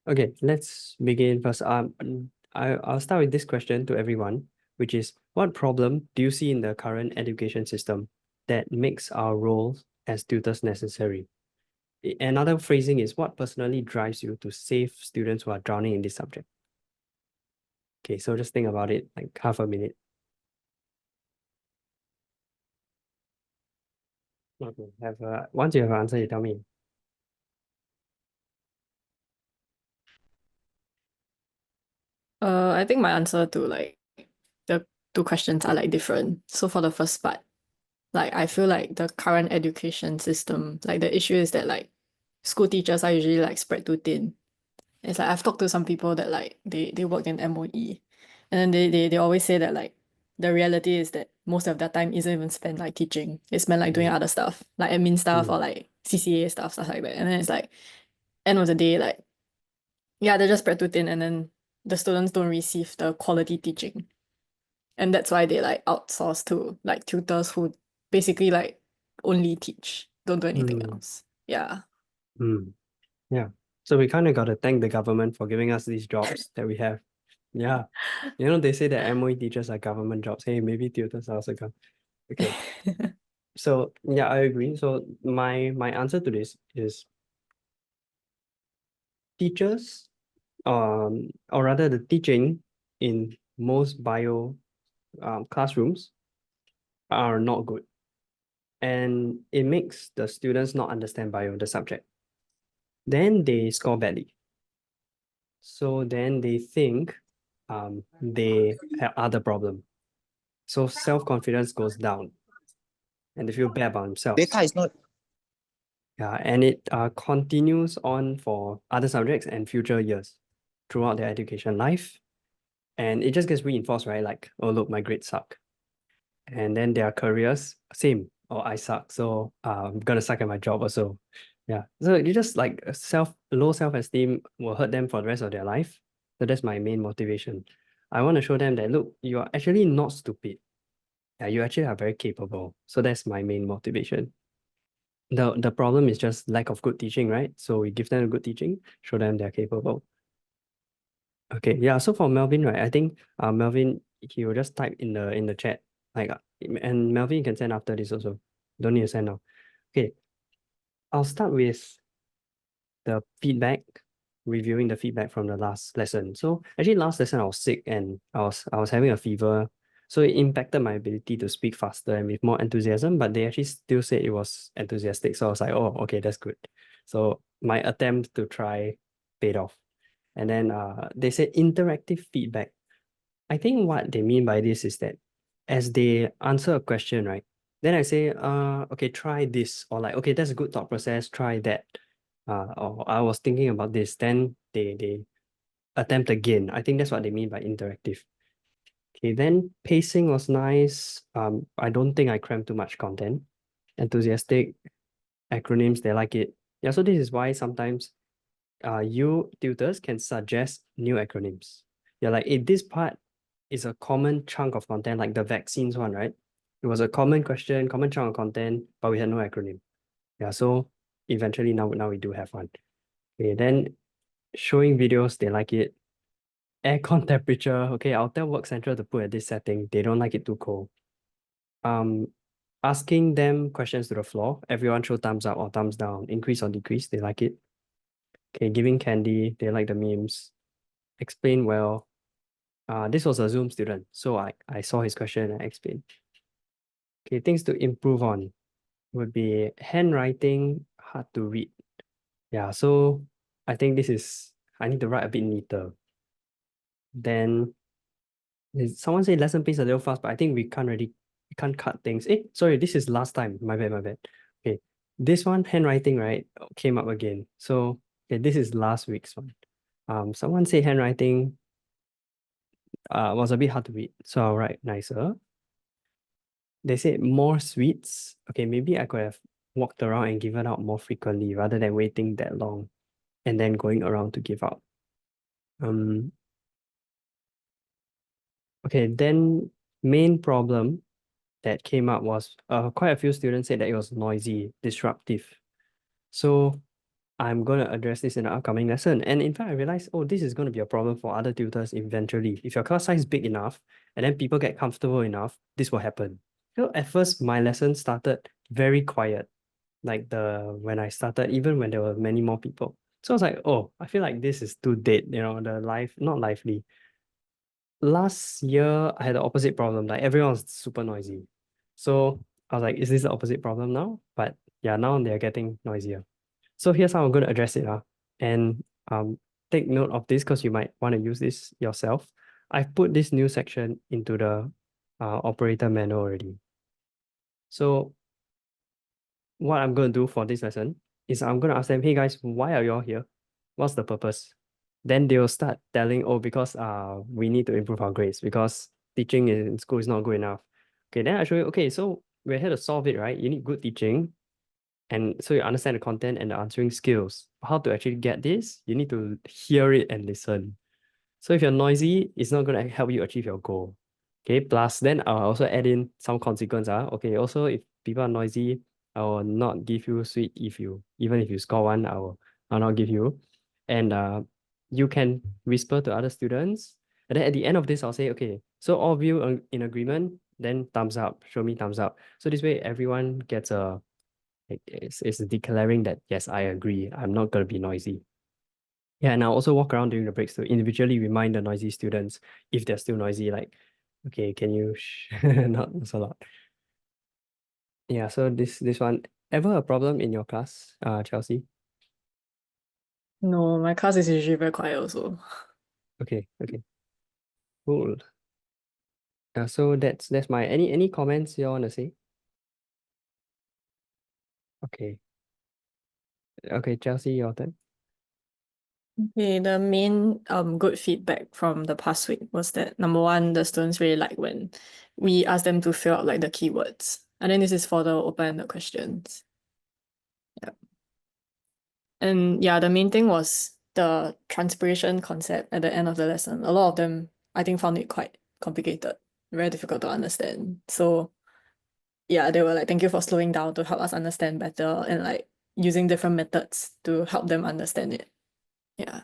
Okay, let's begin first. I'll start with this question to everyone, which is, what problem do you see in the current education system that makes our roles as tutors necessary? Another phrasing is, what personally drives you to save students who are drowning in this subject? Okay, so just think about it, like half a minute. Okay, once you have an answer, you tell me. I think my answer to like the two questions are like different. So for the first part, like I feel like the current education system, like the issue is that like school teachers are usually like spread too thin. It's like I've talked to some people that like they work in MOE, and then they always say that like the reality is that most of their time isn't even spent like teaching. It's spent like doing other stuff, like admin stuff or like CCA stuff like that. And then it's like end of the day, like yeah, they're just spread too thin, and then the students don't receive the quality teaching. And that's why they like outsource to like tutors who basically like only teach, don't do anything Mm, else. Yeah. mm, yeah. So we kind of got to thank the government for giving us these jobs that we have. Yeah. They say that MOE teachers are government jobs. Hey, maybe tutors are also okay. So yeah, I agree. So my answer to this is teachers, or rather the teaching in most bio classrooms are not good. And it makes the students not understand bio, the subject. Then they score badly. So then they think they are the problem. So self-confidence goes down and they feel bad about themselves. Data is not. Yeah, and it continues on for other subjects and future years throughout their education life. And it just gets reinforced, right? Like, oh, look, my grades suck. And then their careers, same. Oh, I suck. So I'm gonna suck at my job also. Yeah. So you just like low self-esteem will hurt them for the rest of their life. So that's my main motivation. I want to show them that, look, you are actually not stupid. Yeah, you actually are very capable. So that's my main motivation. The problem is just lack of good teaching, right? So we give them a good teaching, show them they're capable. Okay, yeah. So for Melvin, right, I think Melvin, he will just type in the chat, like, and Melvin, you can send after this also. Don't need to send now. Okay, I'll start with the feedback, reviewing the feedback from the last lesson. So actually, last lesson I was sick and I was having a fever, so it impacted my ability to speak faster and with more enthusiasm. But they actually still said it was enthusiastic, so I was like, oh, okay, that's good. So my attempt to try paid off. And then they said interactive feedback. I think what they mean by this is that as they answer a question, right? Then I say, okay, try this, or like, okay, that's a good thought process, try that. Or I was thinking about this, then they attempt again. I think that's what they mean by interactive. Okay, then pacing was nice. I don't think I crammed too much content. Enthusiastic, acronyms, they like it. Yeah, so this is why sometimes you tutors can suggest new acronyms. Yeah, like if this part is a common chunk of content, like the vaccines one, right? It was a common question, common chunk of content, but we had no acronym. Yeah, so eventually now we do have one. Okay, then showing videos, they like it. Aircon temperature, okay, I'll tell Work Central to put at this setting. They don't like it too cold. Um, asking them questions to the floor, everyone show thumbs up or thumbs down, increase or decrease, they like it. Okay, giving candy, they like the memes. Explain well. This was a Zoom student, so I saw his question and I explained. Okay, things to improve on would be handwriting, hard to read. Yeah, so I think I need to write a bit neater. Then someone say lesson pace a little fast, but I think we can't cut things. Sorry, this is last time. My bad, my bad. Okay, this one, handwriting, right, came up again. So okay, this is last week's one. Someone say handwriting was a bit hard to read, so I'll write nicer. They said more sweets. Okay, maybe I could have walked around and given out more frequently rather than waiting that long and then going around to give out. Okay, then main problem that came up was quite a few students said that it was noisy, disruptive. So I'm going to address this in the upcoming lesson. And in fact, I realized, oh, this is going to be a problem for other tutors eventually. If your class size is big enough and then people get comfortable enough, this will happen. So at first, my lesson started very quiet, like when I started, even when there were many more people. So I was like, oh, I feel like this is too dead, not lively. Last year, I had the opposite problem. Like everyone was super noisy. So I was like, is this the opposite problem now? But yeah, now they're getting noisier. So here's how I'm going to address it. And take note of this because you might want to use this yourself. I've put this new section into the operator manual already. So what I'm going to do for this lesson is I'm going to ask them, hey guys, why are you all here? What's the purpose? Then they'll start telling, oh, because we need to improve our grades because teaching in school is not good enough. Okay, then I show you, okay, so we're here to solve it, right? You need good teaching. And so you understand the content and the answering skills. How to actually get this? You need to hear it and listen. So if you're noisy, it's not going to help you achieve your goal. Okay, plus then I'll also add in some consequence. Okay, also if people are noisy, I will not give you sweet even if you score one, I'll not give you. And you can whisper to other students. And then at the end of this, I'll say, okay, so all of you are in agreement, then thumbs up, show me thumbs up. So this way everyone gets it's declaring that yes, I agree. I'm not gonna be noisy. Yeah, and I'll also walk around during the breaks to individually remind the noisy students if they're still noisy, like, okay, can you not so loud. Yeah, so this one, ever a problem in your class, Chelsea? No, my class is usually very quiet also. Okay, cool. So that's my any comments you want to say? Okay, Chelsea, your turn. Okay, the main good feedback from the past week was that number one, the students really like when we ask them to fill out like the keywords. And then this is for the open-ended questions. Yeah. And yeah, the main thing was the transpiration concept at the end of the lesson. A lot of them, I think, found it quite complicated, very difficult to understand. So yeah, they were like, thank you for slowing down to help us understand better and like using different methods to help them understand it. Yeah.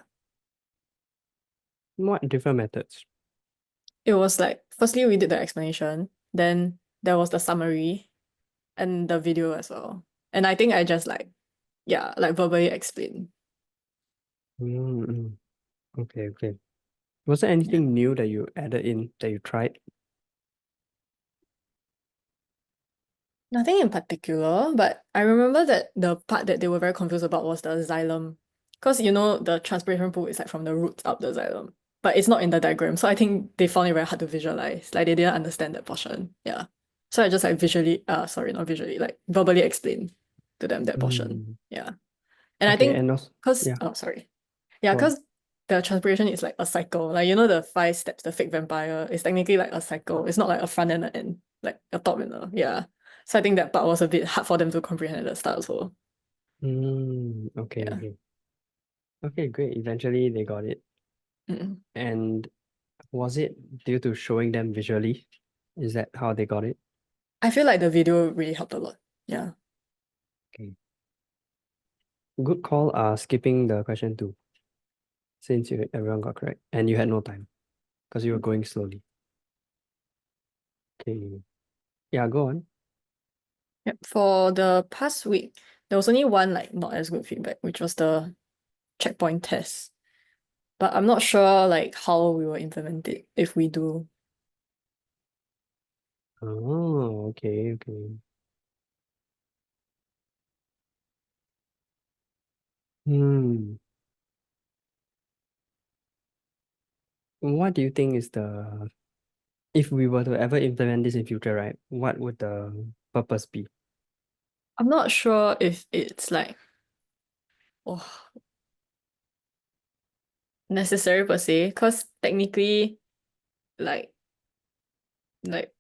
What different methods? It was like, firstly, we did the explanation, then there was the summary and the video as well. And I think I just like, yeah, like verbally explain. Mm, okay. Was there Yeah. anything new that you added in that you tried? Nothing in particular, but I remember that the part that they were very confused about was the xylem. Because you know the transpiration pool is like from the roots up the xylem. But it's not in the diagram. So I think they found it very hard to visualize. Like they didn't understand that portion. Yeah. So I just like visually, sorry, not visually, like verbally explain to them that portion. Mm, Yeah. And I okay, think and also, because yeah, oh sorry. Yeah, go on. because the transpiration is like a cycle. Like you know the 5 steps, the fake vampire is technically like a cycle. It's not like a front and an end, like a top and a yeah. So I think that part was a bit hard for them to comprehend at the start also. Okay, Yeah. okay, great. Eventually they got it. Mm. And was it due to showing them visually? Is that how they got it? I feel like the video really helped a lot. Yeah. Okay. Good call, skipping the question two, since everyone got correct and you had no time because you were going slowly. Okay. Yeah, go on. Yep. For the past week, there was only one like not as good feedback, which was the checkpoint test. But I'm not sure like how we will implement it if we do. Oh, okay. Hmm. What do you think is if we were to ever implement this in future, right? What would the purpose be? I'm not sure if it's like oh, necessary per se, because technically, like like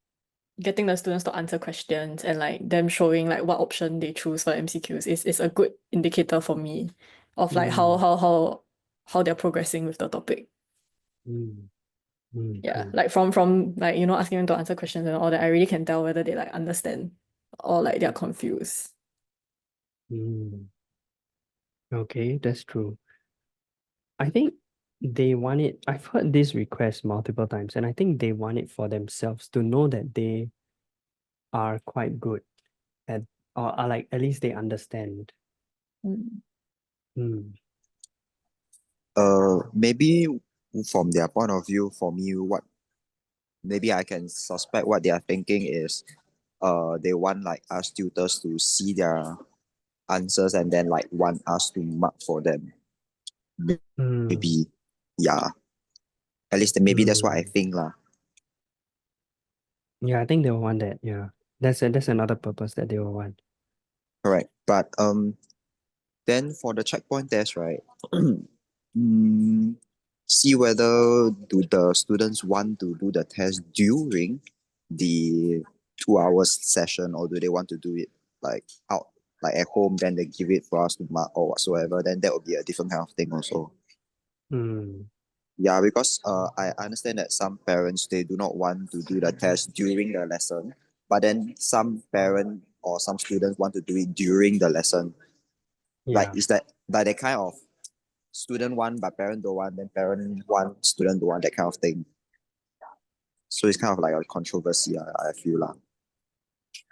getting the students to answer questions and like them showing like what option they choose for MCQs is a good indicator for me of like Hmm. how they're progressing with the topic. Hmm. Yeah, True. like from like you know asking them to answer questions and all that, I really can tell whether they like understand or like they're confused. Hmm. Okay, that's true. I think they want it. I've heard this request multiple times, and I think they want it for themselves to know that they are quite good at, or are like at least they understand. Mm. Hmm. Maybe from their point of view, for me, what maybe I can suspect what they are thinking is, they want like us tutors to see their answers and then like want us to mark for them. Hmm. Maybe, yeah. At least maybe that's what I Hmm. think lah. Yeah, I think they will want that. Yeah, that's another purpose that they will want. Correct. But then for the checkpoint test, right? mm, See whether do the students want to do the test during the 2 hours session, or do they want to do it like out, like at home, then they give it for us to mark or whatsoever. Then that would be a different kind of thing also. Hmm. Yeah, because I understand that some parents, they do not want to do the test during the lesson, but then some parent or some students want to do it during the lesson. Like, Yeah. is that like that kind of student one but parent don't want, then parent want student don't want, that kind of thing. So it's kind of like a controversy, I feel lah.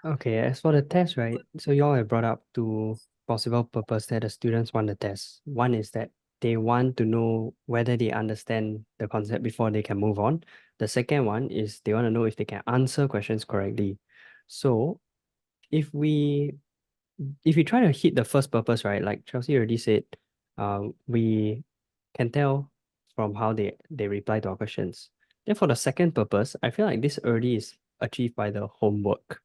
Okay, as for the test, right? So you all have brought up two possible purpose that the students want the test. One is that they want to know whether they understand the concept before they can move on. The second one is they want to know if they can answer questions correctly. So if we try to hit the first purpose, right? Like Chelsea already said, we can tell from how they reply to our questions. Then for the second purpose, I feel like this already is achieved by the homework.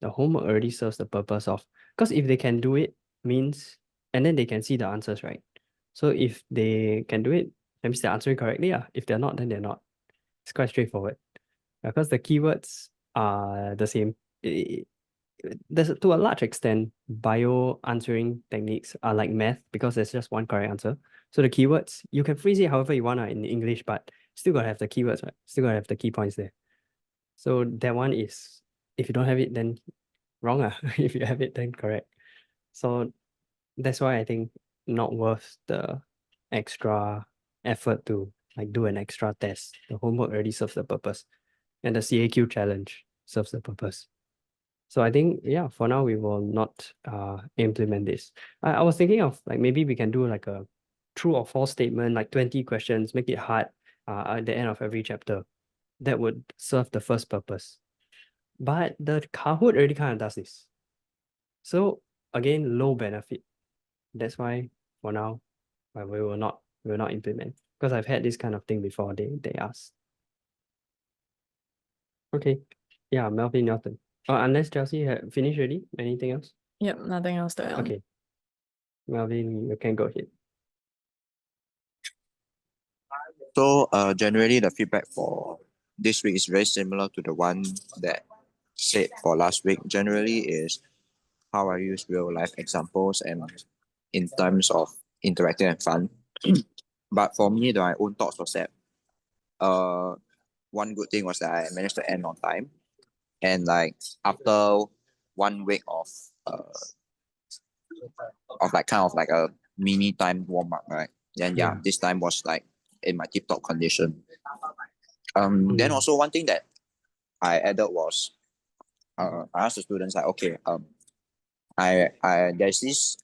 The homework already serves the purpose of, because if they can do it means, and then they can see the answers, right? So if they can do it, that means they're answering correctly. If they're not, then they're not. It's quite straightforward. Because the keywords are the same. There's to a large extent, bio answering techniques are like math because there's just one correct answer. So the keywords, you can phrase it however you want in English, but still gotta have the keywords, right? Still gotta have the key points there. So that one is, if you don't have it, then wrong. If you have it, then correct. So that's why I think not worth the extra effort to like do an extra test. The homework already serves the purpose. And the CAQ challenge serves the purpose. So I think, yeah, for now we will not implement this. I was thinking of like maybe we can do like a true or false statement, like 20 questions, make it hard at the end of every chapter. That would serve the first purpose. But the Kahoot already kind of does this. So again, low benefit. That's why for now, we will not implement, because I've had this kind of thing before. They ask. Okay, yeah, Melvin, your turn. Unless Chelsea had finished already. Anything else? Yep, nothing else to add. Okay, Melvin, you can go ahead. So generally the feedback for this week is very similar to the one that said for last week. Generally is how I use real life examples and in terms of interactive and fun. But for me, my own thoughts was that uh one good thing was that I managed to end on time. And like after 1 week of like kind of like a mini time warm up, right? Then yeah, Yeah. this time was like in my tip top condition. Then Mm. also one thing that I added was I asked the students like, okay, I there's this,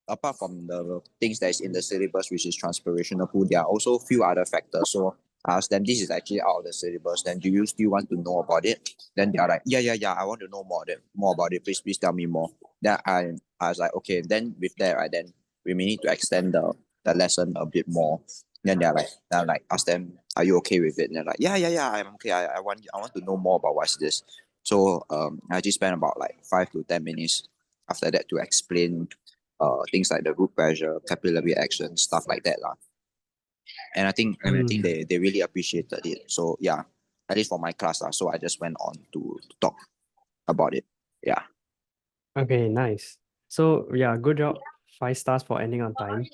apart from the things that is in the syllabus, which is transpirational pool, there are also a few other factors. So I asked them, this is actually out of the syllabus. Then do you still want to know about it? Then they are like, yeah, I want to know more about it. Please tell me more. Then I was like, okay, then with that, right, then we may need to extend the lesson a bit more. Then I'm like, ask them, are you okay with it? And they're like, yeah, I'm okay. I want to know more about what's this. So I just spent about like 5 to 10 minutes after that to explain things like the root pressure, capillary action, stuff like that lah. And I think Mm. they really appreciated it. So yeah, at least for my class lah. So I just went on to talk about it. Yeah. Okay, nice. So yeah, good job. 5 stars for ending on time.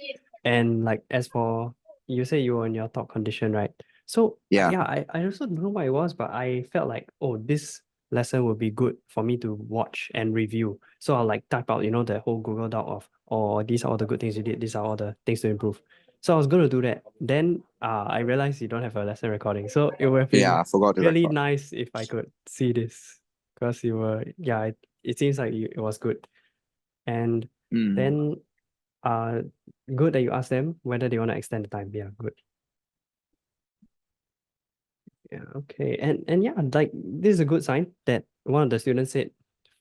And like as for you say you were in your top condition, right? So Yeah. yeah, I also don't know what it was, but I felt like, oh, this lesson would be good for me to watch and review. So I'll like type out, the whole Google Doc of, oh, these are all the good things you did, these are all the things to improve. So I was going to do that. Then I realized you don't have a lesson recording. So it would have been Yeah, I forgot to really record. nice if I could see this, because you were, it seems like it was good. And then good that you asked them whether they want to extend the time. Yeah, good. Yeah, okay. And yeah, like this is a good sign that one of the students said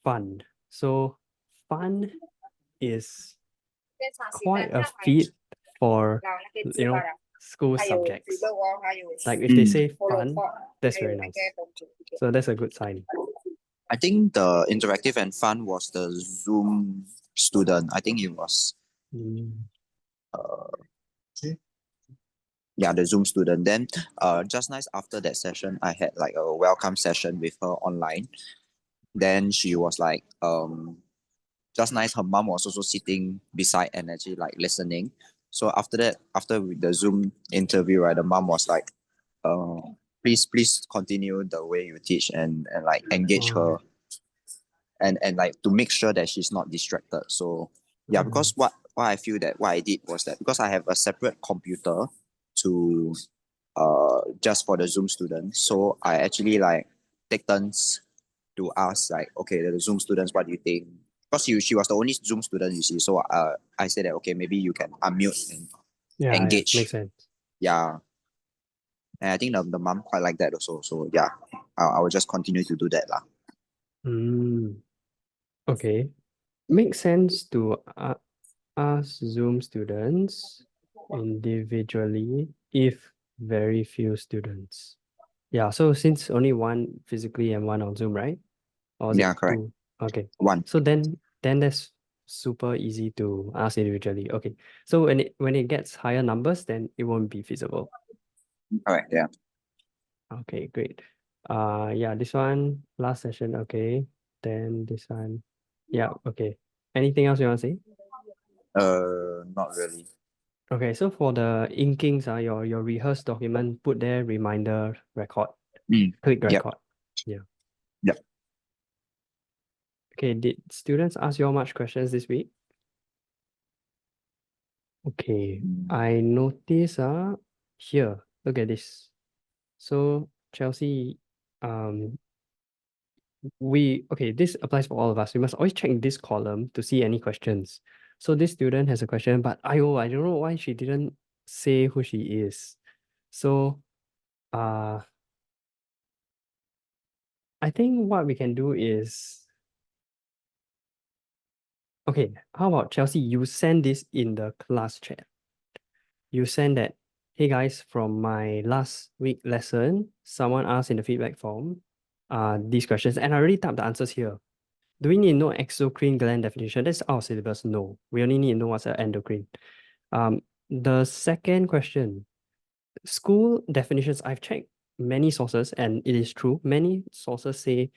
fun. So fun is quite a feat for school subjects. Like if they say fun, that's very nice. So that's a good sign. I think the interactive and fun was the Zoom student. I think it was the Zoom student. Then just nice after that session, I had like a welcome session with her online. Then she was like, just nice, her mom was also sitting beside and actually like listening. So after that, after the Zoom interview, right, the mom was like, please continue the way you teach and like engage her and like to make sure that she's not distracted. So yeah, because what I feel that what I did was that because I have a separate computer to just for the Zoom students, so I actually like take turns to ask like, okay, the Zoom students, what do you think? Because she was the only Zoom student, you see. So I said that okay, maybe you can unmute and engage. Makes sense. Yeah. And I think the mom quite like that also. So yeah, I will just continue to do that lah. Okay. Makes sense to ask Zoom students individually if very few students. Yeah, so since only one physically and one on Zoom, right? Or is Yeah, it correct. two? Okay. One. So then that's super easy to ask individually. Okay. So when it gets higher numbers, then it won't be feasible. Correct. Yeah. Okay, great. Yeah, this one, last session, okay. Then this one. Yeah, okay. Anything else you want to say? Not really. Okay, so for the inkings, your rehearsed document, put there reminder record. Click Yep. record. Yeah. Yep. Okay, did students ask you all much questions this week? Okay, I notice here, look at this. So Chelsea, this applies for all of us. We must always check this column to see any questions. So this student has a question, but I don't know why she didn't say who she is. So I think what we can do is, okay, how about Chelsea, you send this in the class chat. You send that, hey guys, from my last week lesson, someone asked in the feedback form these questions, and I already typed the answers here. Do we need to know exocrine gland definition? That's our syllabus. No, we only need to know what's an endocrine. The second question, school definitions, I've checked many sources, and it is true. Many sources say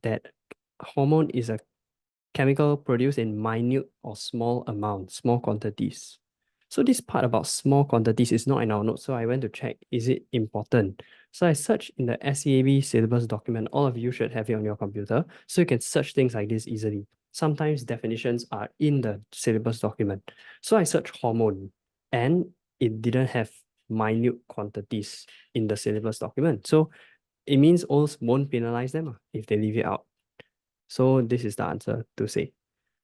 that hormone is a chemical produced in minute or small amounts, small quantities. So this part about small quantities is not in our notes. So I went to check, is it important? So I searched in the SEAB syllabus document. All of you should have it on your computer. So you can search things like this easily. Sometimes definitions are in the syllabus document. So I searched hormone and it didn't have minute quantities in the syllabus document. So it means OLs won't penalize them if they leave it out. So this is the answer to say.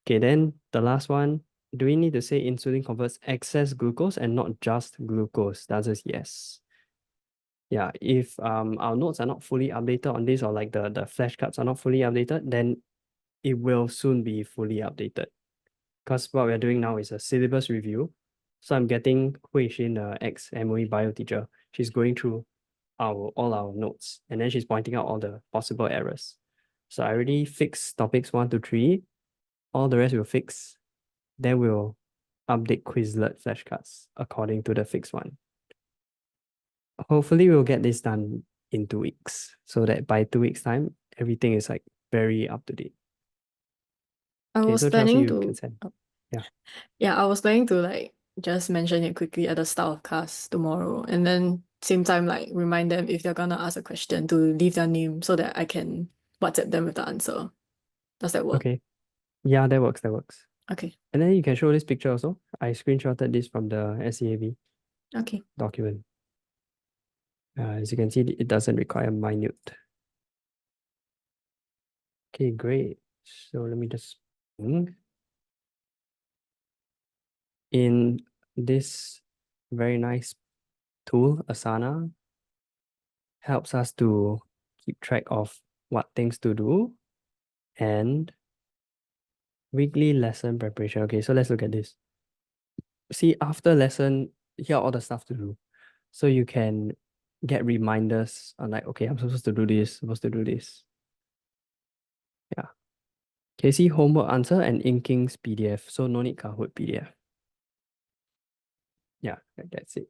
Okay, then the last one, do we need to say insulin converts excess glucose and not just glucose? The answer is yes. Yeah, if our notes are not fully updated on this, or like the flashcards are not fully updated, then it will soon be fully updated. Because what we're doing now is a syllabus review. So I'm getting Hui Xin, the ex-MOE bio teacher. She's going through all our notes, and then she's pointing out all the possible errors. So I already fixed topics 1 to 3. All the rest we'll fix. Then we'll update Quizlet flashcards according to the fixed one. Hopefully we'll get this done in 2 weeks, so that by 2 weeks' time, everything is like very up to date. I Okay, was so Chelsea, planning you to can send. I was planning to like just mention it quickly at the start of class tomorrow, and then same time like remind them if they're gonna ask a question to leave their name so that I can WhatsApp them with the answer. Does that work? Okay. Yeah, that works. That works. Okay. And then you can show this picture also. I screenshotted this from the SEAV Okay. document. As you can see, it doesn't require minute. Okay, great. So let me just in this very nice tool, Asana, helps us to keep track of what things to do and weekly lesson preparation. Okay, so let's look at this. See, after lesson, here are all the stuff to do. So you can get reminders on like, okay, I'm supposed to do this, supposed to do this. Yeah. Okay, see homework answer and Inking's PDF. So no need Kahoot PDF. Yeah, that's it.